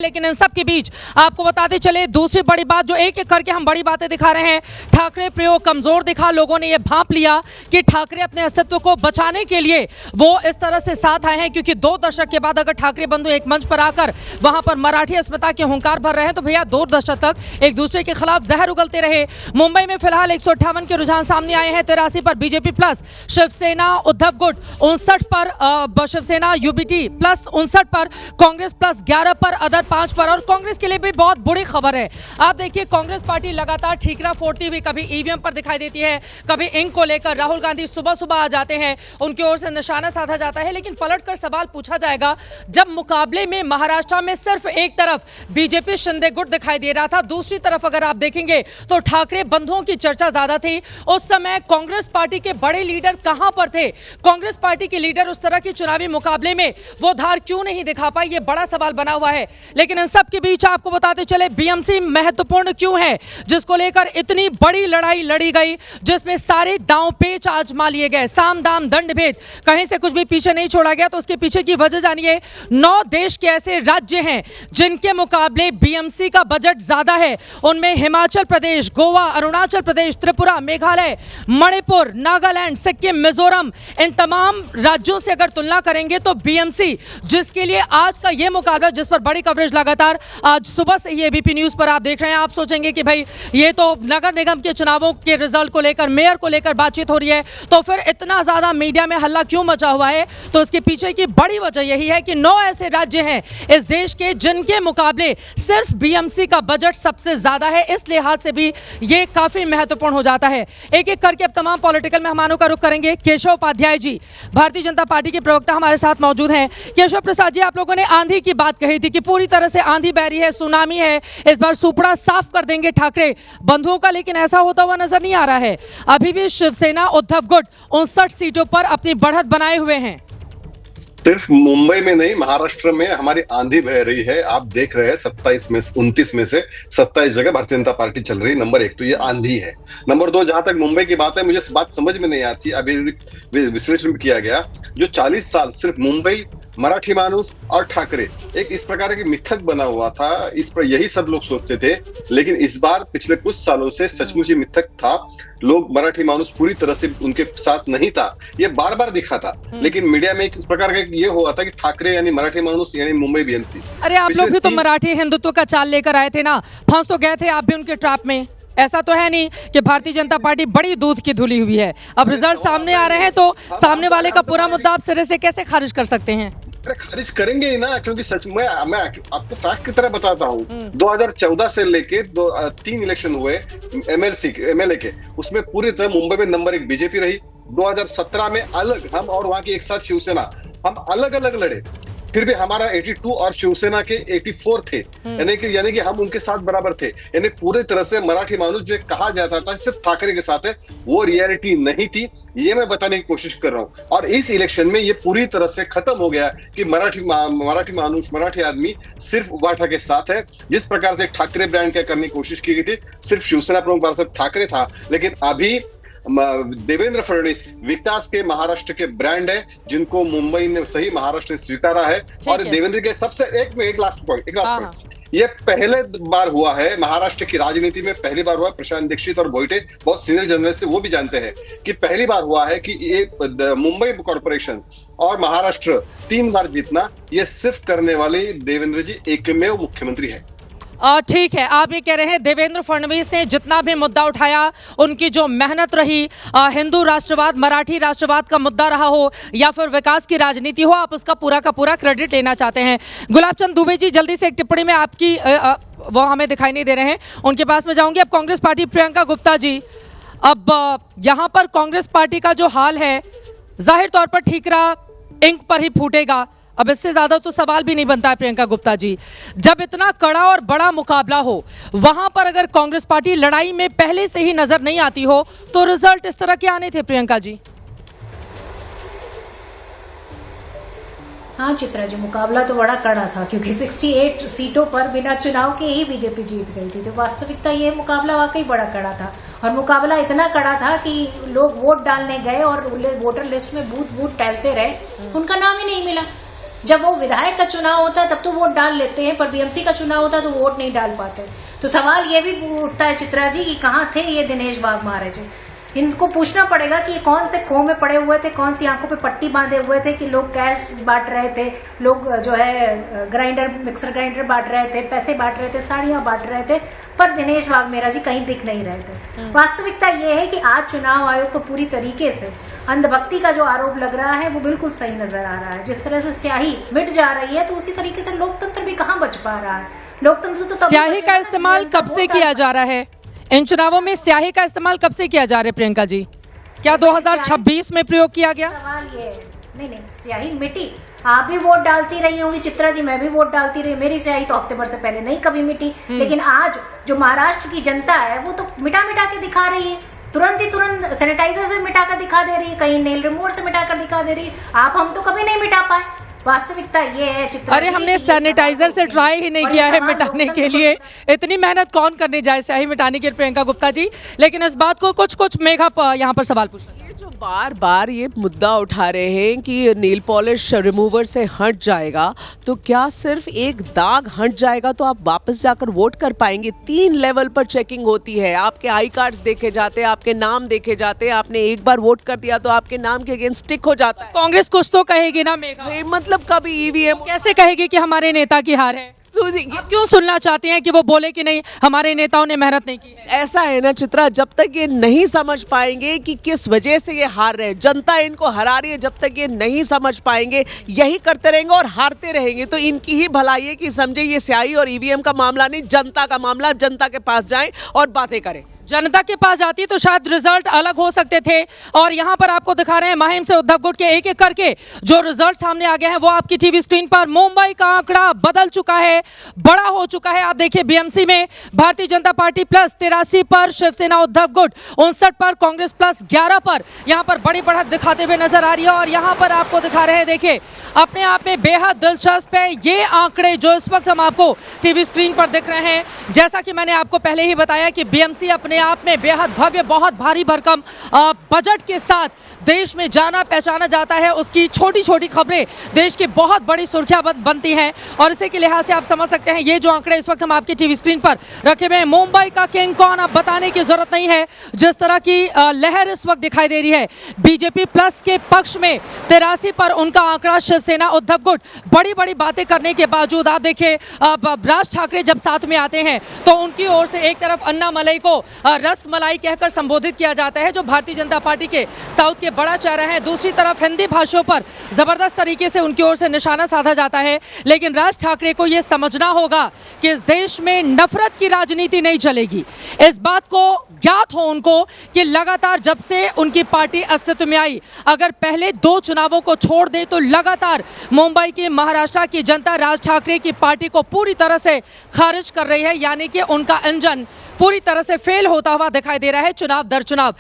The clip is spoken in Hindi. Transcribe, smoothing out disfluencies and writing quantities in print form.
लेकिन इन सब के बीच आपको बताते चले दूसरी बड़ी बात, जो एक एक करके हम बड़ी बातें दिखा रहे हैं। ठाकरे प्रयोग कमजोर दिखा, लोगों ने यह भांप लिया कि ठाकरे अपने अस्तित्व को बचाने के लिए वो इस तरह से साथ आए हैं, क्योंकि 2 दशक के बाद अगर ठाकरे बंधु एक मंच पर आकर वहां पर मराठी अस्मिता के हुंकार भर रहे हैं, तो भैया 2 दशक तक एक दूसरे के खिलाफ जहर उगलते रहे। मुंबई में फिलहाल 158 के रुझान सामने आए हैं। 83 पर बीजेपी प्लस शिवसेना उद्धव गुट, 59 पर शिवसेना यूबीटी प्लस 59 पर कांग्रेस प्लस 11 पर अदर 5 पर। और कांग्रेस के लिए भी बहुत बुरी खबर है। आप देखिए, कांग्रेस पार्टी लगातार ठीकरा फोड़ती हुई कभी ईवीएम पर दिखाई देती है, कभी इंक को लेकर राहुल गांधी सुबह सुबह आ जाते हैं, उनकी ओर से निशाना साधा जाता है। लेकिन पलटकर सवाल पूछा जाएगा, जब मुकाबले में महाराष्ट्र में सिर्फ एक तरफ बीजेपी शिंदे गुट दिखाई दे रहा था, दूसरी तरफ अगर आप देखेंगे तो ठाकरे बंधुओं की चर्चा ज्यादा थी। उस समय कांग्रेस पार्टी के बड़े लीडर कहां पर थे? कांग्रेस पार्टी के लीडर उस तरह की चुनावी मुकाबले में वो धार क्यों नहीं दिखा पाए? ये बड़ा सवाल बना हुआ है। लेकिन इन सब के बीच आपको बताते चले, बीएमसी महत्वपूर्ण क्यों है, जिसको लेकर इतनी बड़ी लड़ाई लड़ी गई, जिसमें सारे दांव पेच आजमा लिए गए, साम दाम दंड भेद, कहीं से कुछ भी पीछे नहीं छोड़ा गया। तो उसके पीछे की वजह जानिए। 9 देश के ऐसे राज्य हैं जिनके मुकाबले बीएमसी का बजट ज्यादा है। उनमें हिमाचल प्रदेश, गोवा, अरुणाचल प्रदेश, त्रिपुरा, मेघालय, मणिपुर, नागालैंड, सिक्किम, मिजोरम, इन तमाम राज्यों से अगर तुलना करेंगे तो बीएमसी, जिसके लिए आज का यह मुकाबला, जिस पर बड़ी कवरेज लगातार आज सुबह से ही एबीपी न्यूज पर आप देख रहे हैं। आप सोचेंगे कि भाई ये तो नगर निगम के चुनावों के रिजल्ट को लेकर, मेयर को लेकर बातचीत हो रही है, तो फिर इतना ज्यादा मीडिया में हल्ला क्यों मचा हुआ है? तो इसके पीछे की बड़ी वजह यही है कि 9 ऐसे राज्य हैं इस देश के जिनके मुकाबले सिर्फ बीएमसी का बजट सबसे ज्यादा है। इस लिहाज से भी ये काफी महत्वपूर्ण हो जाता है। एक एक करके अब तमाम पॉलिटिकल मेहमानों का रुख करेंगे। केशव उपाध्याय जी, भारतीय जनता पार्टी के प्रवक्ता, हमारे साथ मौजूद हैं। केशव प्रसाद जी, आप लोगों ने आंधी की बात कही थी कि पूरी तरह से आंधी बहरी है, सुनामी है, इस बार सुपड़ा साफ कर देंगे ठाकरे बंधुओं का, लेकिन ऐसा होता हुआ नजर नहीं आ रहा है। अभी भी शिवसेना उद्धव गुट 59 सीटों पर अपनी बढ़त बनाए हुए हैं। सिर्फ मुंबई में नहीं, महाराष्ट्र में हमारी आंधी बह रही है। आप देख रहे हैं 29 में से 27 जगह भारतीय जनता पार्टी चल रही है। नंबर 1 तो ये आंधी है। नंबर 2, जहां तक मुंबई की बात है, मुझे बात समझ में नहीं आती। अभी विश्लेषण किया गया, जो 40 साल सिर्फ मुंबई, मराठी मानुस और ठाकरे एक इस प्रकार की मिथक बना हुआ था, इस पर यही सब लोग सोचते थे। लेकिन इस बार पिछले कुछ सालों से सचमुच ही मिथक था। लोग, मराठी मानुस पूरी तरह से उनके साथ नहीं था, ये बार बार दिखा था। लेकिन मीडिया में इस प्रकार का ये हुआ था कि ठाकरे यानी मराठी मानुस यानी मुंबई बीएमसी। अरे आप लोग भी तो मराठी हिंदुत्व का चाल लेकर आए थे ना, फंस तो गए थे आप भी उनके ट्रैप में। ऐसा तो है नहीं कि भारतीय जनता पार्टी बड़ी दूध की धुली हुई है। अब रिजल्ट सामने आ रहे हैं तो सामने वाले का पूरा मुद्दा आप सिरे से कैसे खारिज कर सकते हैं? खारिज करेंगे ही ना, क्योंकि सच में मैं आपको फैक्ट की तरह बताता हूँ। 2014 से लेके 3 इलेक्शन हुए एमएलए के, उसमें पूरी तरह मुंबई में नंबर 1 बीजेपी रही। 2017 में अलग हम और वहां के एक साथ शिवसेना, हम अलग अलग लड़े, फिर भी हमारा 82 और शिवसेना के 84 थे, यानी कि हम उनके साथ बराबर थे। यानी पूरी तरह से मराठी मानुस जो कहा जाता था सिर्फ ठाकरे के साथ है, वो रियलिटी नहीं थी। ये मैं बताने की कोशिश कर रहा हूँ। और इस इलेक्शन में ये पूरी तरह से खत्म हो गया कि मराठी मानुस, मराठी आदमी सिर्फ उबाठा के साथ है। जिस प्रकार से ठाकरे ब्रांड क्या करने की कोशिश की गई थी, सिर्फ शिवसेना प्रमुख सिर्फ ठाकरे था। लेकिन अभी देवेंद्र फडणवीस विकास के महाराष्ट्र के ब्रांड है, जिनको मुंबई ने सही महाराष्ट्र ने स्वीकारा है। और देवेंद्र के सबसे एक लास्ट पॉइंट, ये पहले बार हुआ है महाराष्ट्र की राजनीति में, पहली बार हुआ। प्रशांत दीक्षित और बोइटे बहुत सीनियर जर्नलिस्ट वो भी जानते हैं कि पहली बार हुआ है कि ये मुंबई कॉर्पोरेशन और महाराष्ट्र 3 बार जीतना, ये सिर्फ करने वाले देवेंद्र जी एकमेव मुख्यमंत्री है। ठीक है, आप ये कह रहे हैं देवेंद्र फडणवीस ने जितना भी मुद्दा उठाया, उनकी जो मेहनत रही, हिंदू राष्ट्रवाद, मराठी राष्ट्रवाद का मुद्दा रहा हो या फिर विकास की राजनीति हो, आप उसका पूरा का पूरा क्रेडिट लेना चाहते हैं। गुलाब चंद दुबे जी, जल्दी से एक टिप्पणी में आपकी, वो हमें दिखाई नहीं दे रहे हैं, उनके पास में जाऊंगी। अब कांग्रेस पार्टी, प्रियंका गुप्ता जी, अब यहाँ पर कांग्रेस पार्टी का जो हाल है, जाहिर तौर पर ठीकरा इंक पर ही फूटेगा। अब इससे ज्यादा तो सवाल भी नहीं बनता है। प्रियंका गुप्ता जी, जब इतना कड़ा और बड़ा मुकाबला हो, वहां पर अगर कांग्रेस पार्टी लड़ाई में पहले से ही नजर नहीं आती हो, तो रिजल्ट इस तरह के आने थे। प्रियंका जी, हाँ चित्रा जी, मुकाबला तो बड़ा कड़ा था, क्योंकि 68 सीटों पर बिना चुनाव के ही बीजेपी जीत गई थी। तो वास्तविकता ये मुकाबला वाकई बड़ा कड़ा था। और मुकाबला इतना कड़ा था कि लोग वोट डालने गए और वोटर लिस्ट में बूथ टहलते रहे, उनका नाम ही नहीं मिला। जब वो विधायक का चुनाव होता है तब तो वोट डाल लेते हैं, पर बीएमसी का चुनाव होता है तो वोट नहीं डाल पाते। तो सवाल ये भी उठता है चित्रा जी कि कहाँ थे ये दिनेश वाघमारे जी। इनको पूछना पड़ेगा कि ये कौन से खो में पड़े हुए थे, कौन सी आंखों पे पट्टी बांधे हुए थे कि लोग कैश बांट रहे थे, लोग जो है ग्राइंडर मिक्सर ग्राइंडर बांट रहे थे, पैसे बांट रहे थे, साड़ियाँ बांट रहे थे, पर दिनेश वाघमेरा जी कहीं दिख नहीं रहे थे। वास्तविकता ये है कि आज चुनाव आयोग को पूरी तरीके से अंधभक्ति का जो आरोप लग रहा है वो बिल्कुल सही नजर आ रहा है। जिस तरह से स्याही मिट जा रही है तो उसी तरीके से लोकतंत्र भी कहाँ बच पा रहा है। लोकतंत्र तो तभी स्याही का बचेगा इस्तेमाल जब कब से वोट किया जा रहा है? इन चुनावों में स्याही का इस्तेमाल कब से किया जा रहा है प्रियंका जी? क्या 2026 में प्रयोग किया गया? सवाल ये है, नहीं स्याही मिटी। आप भी वोट डालती रही होंगी चित्रा जी, मैं भी वोट डालती रही, मेरी स्याही तो हफ्ते भर से पहले नहीं कभी मिटी। लेकिन आज जो महाराष्ट्र की जनता है वो तो मिटा मिटा के दिखा रही है, तुरंत सैनिटाइजर से मिटा कर दिखा दे रही है, कहीं नेल रिमूवर से मिटा कर दिखा दे रही है। हम तो कभी नहीं मिटा पाए। वास्तविकता ये है चित्रा अरे जी हमने कि सैनिटाइजर से ट्राई ही नहीं और किया ये है सवाल मिटाने के लोकतंत्र लिए। इतनी मेहनत कौन करने जाए स्याही मिटाने के लिए प्रियंका गुप्ता जी। लेकिन इस बात को कुछ मेघा यहाँ पर सवाल पूछ रही है। ये जो बार बार ये मुद्दा उठा रहे हैं कि नेल पॉलिश रिमूवर से हट जाएगा, तो क्या सिर्फ एक दाग हट जाएगा तो आप वापस जाकर वोट कर पाएंगे? 3 लेवल पर चेकिंग होती है, आपके आई कार्ड्स देखे जाते हैं, आपके नाम देखे जाते हैं, आपने एक बार वोट कर दिया तो आपके नाम के अगेंस्ट टिक हो जाता है। कांग्रेस कुछ तो कहेगी ना मेघा, ये मतलब कभी ईवीएम कैसे कहेगी कि हमारे नेता की हार है? क्यों सुनना चाहती हैं कि वो बोले कि नहीं हमारे नेताओं ने मेहनत नहीं की है? ऐसा है ना चित्रा, जब तक ये नहीं समझ पाएंगे कि किस वजह से ये हार रहे हैं, जनता इनको हरा रही है, जब तक ये नहीं समझ पाएंगे यही करते रहेंगे और हारते रहेंगे। तो इनकी ही भलाई है कि समझे ये स्याही और ईवीएम का मामला नहीं, जनता का मामला। जनता के पास जाएं और बातें करें। जनता के पास जाती तो शायद रिजल्ट अलग हो सकते थे। और यहाँ पर आपको दिखा रहे हैं माहिम से उद्धव गुट के एक एक करके जो रिजल्ट सामने आ गए हैं वो आपकी टीवी स्क्रीन पर। मुंबई का आंकड़ा बदल चुका है, बड़ा हो चुका है। आप देखिए बीएमसी में भारतीय जनता पार्टी प्लस 83 पर, शिवसेना उद्धव गुट 59 पर, कांग्रेस प्लस 11 पर यहाँ पर बड़ी बढ़त दिखाते हुए नजर आ रही है। और यहाँ पर आपको दिखा रहे हैं, देखिए अपने आप में बेहद दिलचस्प है ये आंकड़े जो इस वक्त हम आपको टीवी स्क्रीन पर दिख रहे हैं। जैसा कि मैंने आपको पहले ही बताया कि बीएमसी अपने आप में बेहद भव्य, बहुत भारी भरकम बजट के साथ देश में जाना पहचाना जाता है। उसकी छोटी छोटी खबरें देश की बहुत बड़ी सुर्खियां बनती हैं। और इसी के लिहाज से आप समझ सकते हैं ये जो आंकड़े इस वक्त हम आपकी टीवी स्क्रीन पर रखे हुए हैं, मुंबई का किंग कौन आप बताने की जरूरत नहीं है। जिस तरह की लहर इस वक्त दिखाई दे रही है बीजेपी प्लस के पक्ष में 83 पर उनका आंकड़ा, शिवसेना उद्धव गुट बड़ी बड़ी बातें करने के बावजूद आप देखिए राज ठाकरे जब साथ में आते हैं तो उनकी ओर से एक तरफ अन्ना मलाई को रस मलाई कहकर संबोधित किया जाता है जो भारतीय जनता पार्टी के साउथ के बड़ा चेहरा है। दूसरी तरफ हिंदी भाषाओं पर जबरदस्त तरीके से उनकी ओर से निशाना साधा जाता है। लेकिन राज ठाकरे को यह समझना होगा कि इस देश में नफरत की राजनीति नहीं चलेगी। इस बात को ज्ञात हो उनको कि लगातार जब से उनकी पार्टी अस्तित्व में आई, अगर पहले 2 चुनावों को छोड़ दे तो लगातार मुंबई की, महाराष्ट्र की जनता राज ठाकरे की पार्टी को पूरी तरह से खारिज कर रही है। यानी कि उनका इंजन पूरी तरह से फेल होता हुआ दिखाई दे रहा है चुनाव दर चुनाव।